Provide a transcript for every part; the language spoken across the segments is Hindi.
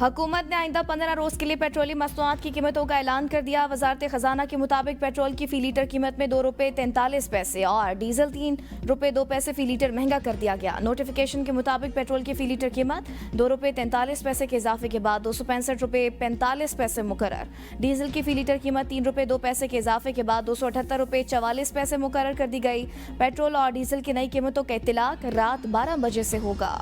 हुकूमत ने आइंदा 15 रोज के लिए पेट्रोलियम मसनूआत की कीमतों का ऐलान कर दिया। वजारत खजाना के मुताबिक पेट्रोल की फी लीटर कीमत में ₹2.43 और डीजल ₹3.02 फी लीटर महंगा कर दिया गया। नोटिफिकेशन के मुताबिक पेट्रोल की फी लीटर कीमत ₹2.43 के इजाफे के बाद ₹265.45 मुकर्रर, डीजल की फी लीटर कीमत ₹3.02 के इजाफे के बाद ₹278.44 मुकर्रर कर दी गई। पेट्रोल और डीजल की नई कीमतों का इत्तलाक रात 12 बजे से होगा।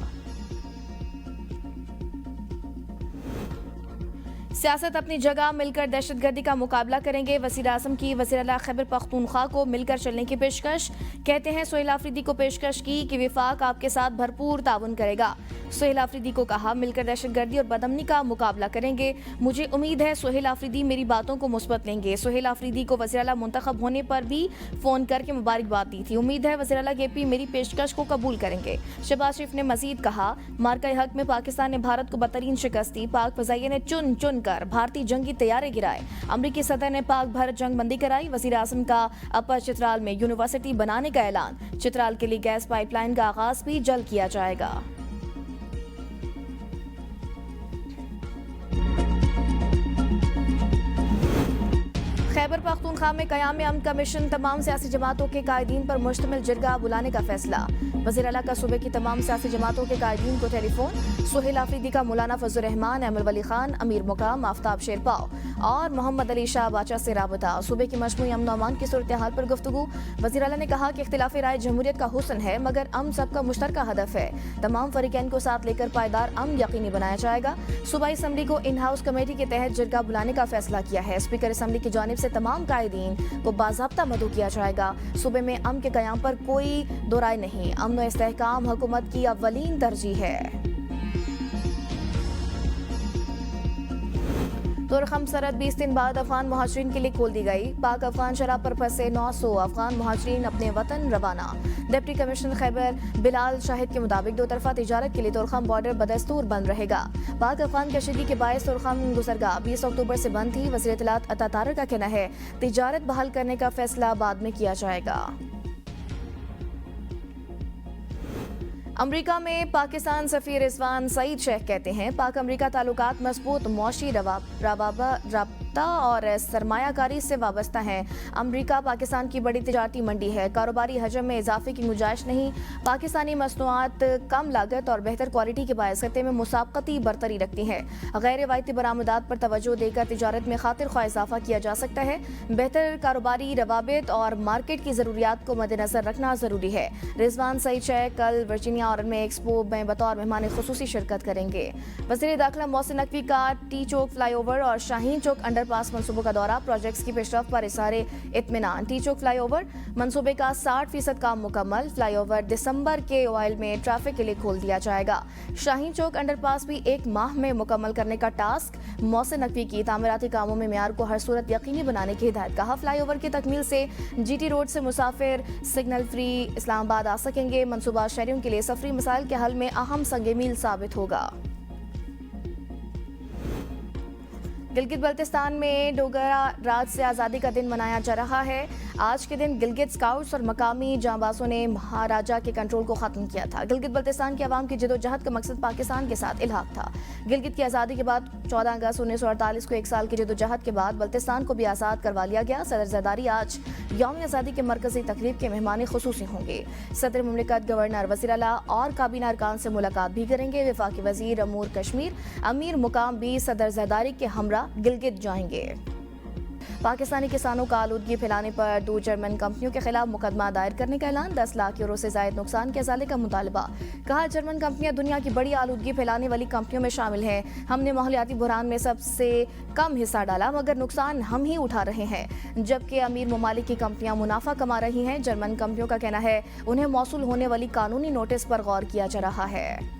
सियासत अपनी जगह मिलकर दहशतगर्दी का मुकाबला करेंगे। वज़ीर आज़म की वज़ीर आला खैबर पख्तूनख्वा को मिलकर चलने की पेशकश। कहते हैं सोहेल आफरीदी को पेशकश की कि विफाक आपके साथ भरपूर ताउन करेगा। सोहेल आफरीदी को कहा मिलकर दहशतगर्दी और बदअमनी का मुकाबला करेंगे। मुझे उम्मीद है सोहेल आफरीदी मेरी बातों को मुस्बत लेंगे। सोहेल आफरीदी को वज़ीर आला मुंतखब होने पर भी फ़ोन करके मुबारकबाद दी थी। उम्मीद है वज़ीर आला केपी मेरी पेशकश को कबूल करेंगे। शहबाज शरीफ ने मजीद कहा मार्का हक में पाकिस्तान ने भारत को बदतरीन शिकस्त दी। पाक फ़ज़ाइया ने चुन चुन कर भारतीय जंगी तैयारे गिराए। अमरीकी सदर ने पाक भारत जंग बंदी कराई। वज़ीर आज़म का अपर चित्राल में यूनिवर्सिटी बनाने का ऐलान। चित्राल के लिए गैस पाइपलाइन का आगाज भी जल्द किया जाएगा। खैबर पख्तूनख्वा में क़याम अमन कमीशन तमाम सियासी जमातों के कायदीन पर मुश्तमिल जिरगा बुलाने का फैसला। वज़ीर आला का सूबे की तमाम सियासी जमातों के कायदीन को टेलीफोन। सोहेल आफरीदी का मौलाना फजल रहमान, अहमद वली खान, अमीर मुकाम, आफ्ताब शेरपाव और मोहम्मद अली शाह बाचा से राबता। सूबे की मजमूई अमन अमान की सूरत हाल पर गुफ्तगू। वज़ीर आला ने कहा कि इख्तिलाफी राय जमहूरियत का हुस्न है मगर अमन सबका मुश्तरका हदफ है। तमाम फरीकैन को साथ लेकर पायदार अमन यकीनी बनाया जाएगा। सूबाई असम्बली को इन हाउस कमेटी के तहत जिरगा बुलाने का फैसला किया है। स्पीकर असम्बली की जानिब से तमाम कायदीन को बाज़ाब्ता मदऊ किया जाएगा। सूबे में अमन के क़याम पर कोई दो राय नहीं। अमन व इस्तेहकाम हुकूमत की अव्वलीन तरजीह है। तुर्खम सरहद 20 दिन बाद अफगान मुहाजिरीन के लिए खोल दी गई। पाक अफगान शराब पर फंसे 900 अफगान मुहाजिरीन अपने वतन रवाना। डिप्टी कमिश्नर खैबर बिलाल शाहिद के मुताबिक दो तरफा तिजारत के लिए तुर्खम बॉर्डर बदस्तूर बंद रहेगा। पाक अफगान कशीदगी के बायस तुर्खम गुजरगाह 20 अक्टूबर से बंद थी। वज़ीर इत्तलात अता तारर का कहना है तिजारत बहाल करने का फैसला बाद में किया जाएगा। अमरीका में पाकिस्तान सफ़ीर रिजवान सईद शेख कहते हैं पाक अमरीका ताल्लुकात मजबूत मौशी रबता और सरमायाकारी से वाबस्ता हैं। अमरीका पाकिस्तान की बड़ी तिजारती मंडी है। कारोबारी हजम में इजाफे की गुंजाइश नहीं। पाकिस्तानी मसनूआत कम लागत और बेहतर क्वालिटी के बायस खत्े में मुसाबकती बरतरी रखती हैं। गैर रवायती बरामदात पर तवज्जो देकर तिजारत में खातिर ख्वाह इजाफा किया जा सकता है। बेहतर कारोबारी रवाबित और मार्केट की ज़रूरियात को मद्देनजर रखना ज़रूरी है। रिजवान सईद शेख कल वर्जीनिया और में एक्सपो में बतौर मेहमान खुसूसी शिरकत करेंगे। वज़ीर दाखिला मोहसिन नकवी का टी चौक फ्लाईओवर और शाहीन चौक अंडरपास मंसूबों का दौरा। प्रोजेक्ट्स की पेशरफ पर इशारे इत्मीनान। टी चौक फ्लाईओवर मंसूबे का 60% काम मुकम्मल। फ्लाईओवर दिसंबर के ऑयल में ट्रैफिक के लिए खोल दिया जाएगा। शाहीन चौक अंडरपास भी 1 माह में मुकम्मल करने का टास्क। मोहसिन नकवी की तामीराती कामों में मेयार को हर सूरत यकीनी बनाने की हिदायत। कहा फ्लाईओवर की तकमील से GT रोड से मुसाफिर सिग्नल फ्री इस्लामाबाद आ सकेंगे। मंसूबा शहरियों के लिए सफरी मसाइल के हल में अहम संग मील साबित होगा। गिलगित बल्तिस्तान में डोगरा राज से आज़ादी का दिन मनाया जा रहा है। आज के दिन गिलगित स्काउट्स और मकामी जांबाजों ने महाराजा के कंट्रोल को ख़त्म किया था। गिलगित बल्तिस्तान की आवाम की जदोजहद का मकसद पाकिस्तान के साथ इल्हाक था। गिलगित की आज़ादी के बाद 14 अगस्त 1948 को 1 साल की जदोजहद के बाद बल्तिस्तान को भी आज़ाद करवा लिया गया। सदर ज़रदारी आज यौम आज़ादी के मरकजी तकरीब के मेहमान खुसूसी होंगे। सदर मुमलिकत, गवर्नर, वज़ीर आला और काबीना अरकान से मुलाकात भी करेंगे। वफाकी वज़ीर अमूर कश्मीर अमीर मुकाम भी सदर ज़रदारी के हमरा गिलगित जाएंगे। पाकिस्तानी किसानों का आलूदगी फैलाने पर 2 जर्मन कंपनियों के खिलाफ मुकदमा दायर करने का ऐलान। 10 लाख यूरो से जायद नुकसान के अजाले का मुतालबा। कहा जर्मन कंपनियां दुनिया की बड़ी आलूदगी फैलाने वाली कंपनियों में शामिल हैं। हमने माहौलियाती बुहरान में सबसे कम हिस्सा डाला मगर नुकसान हम ही उठा रहे हैं, जबकि अमीर ममालिक की कंपनियां मुनाफा कमा रही हैं। जर्मन कंपनियों का कहना है उन्हें मौसूल होने वाली कानूनी नोटिस पर गौर किया जा रहा है।